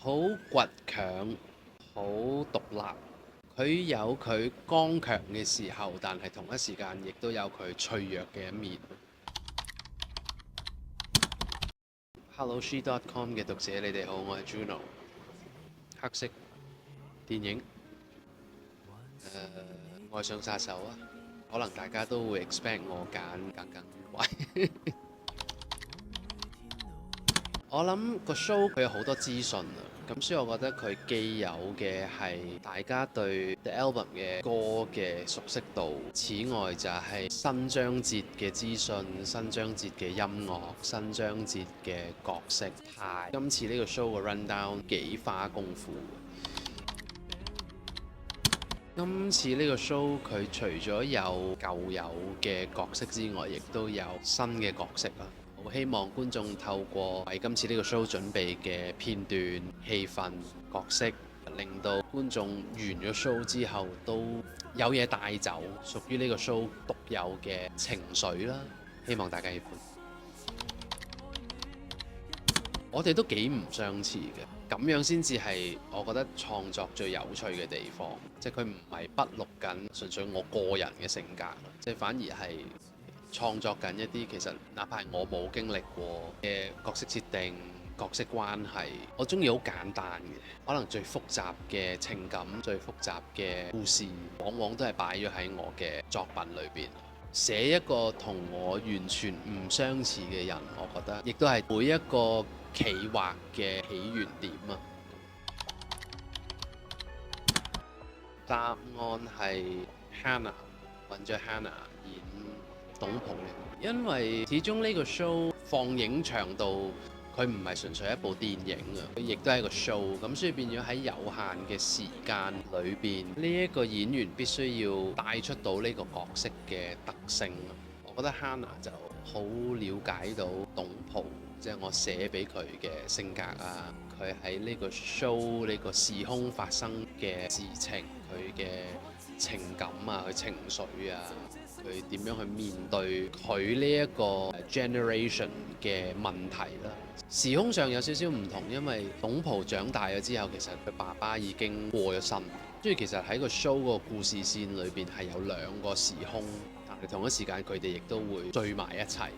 好倔強，好獨立。佢有佢剛強嘅時候，但係同一時間亦都有佢脆弱嘅一面。HelloShe.com 嘅讀者，你哋好，我係 Juno。黑色電影，愛上殺手啊，可能大家都會 expect 我揀耿耿於懷。我諗個 show 佢有好多資訊啊，咁所以我覺得佢既有嘅係大家對 The Album 嘅歌嘅熟悉度，此外就係新章節嘅資訊、新章節嘅音樂、新章節嘅角色派。今次呢個 show 嘅 rundown 幾花功夫。今次呢個 show 佢除咗有舊有嘅角色之外，亦都有新嘅角色啦。好希望觀眾透過為今次呢個 show 準備嘅片段、氣氛、角色，令到觀眾完咗 show 之後都有嘢帶走，屬於呢個 show 獨有嘅情緒啦。希望大家喜歡。我哋都幾唔相似嘅，咁樣先至係我覺得創作最有趣嘅地方，即係佢唔係筆錄緊純粹我個人嘅性格，即係反而係創作緊一啲其實哪怕係我冇經歷過嘅角色設定、角色關係。我中意好簡單嘅，可能最複雜嘅情感、最複雜嘅故事，往往都係擺咗喺我嘅作品裏邊。寫一個同我完全唔相似嘅人，我覺得亦都係每一個企劃嘅起源點啊！答案係 Hannah， 揾咗 Hannah 演董普，因為始終呢個 show 放映長度佢唔係純粹一部電影啊，佢亦都係一個 show，咁所以變咗喺有限嘅時間裏邊，呢一個演員必須要帶出到呢個角色嘅特性。我覺得 Hannah 就好了解到董普，即係我寫俾佢嘅性格啊，佢喺呢個 show 呢個時空發生嘅事情，佢嘅情感啊，佢情緒啊，佢點樣去面對佢呢一個 generation 嘅問題啦。時空上有少少唔同，因為董普長大咗之後，其實佢爸爸已經過咗身，所以其實喺個 show 個故事線裏邊係有兩個時空，但係同一時間佢哋亦都會聚埋一齊。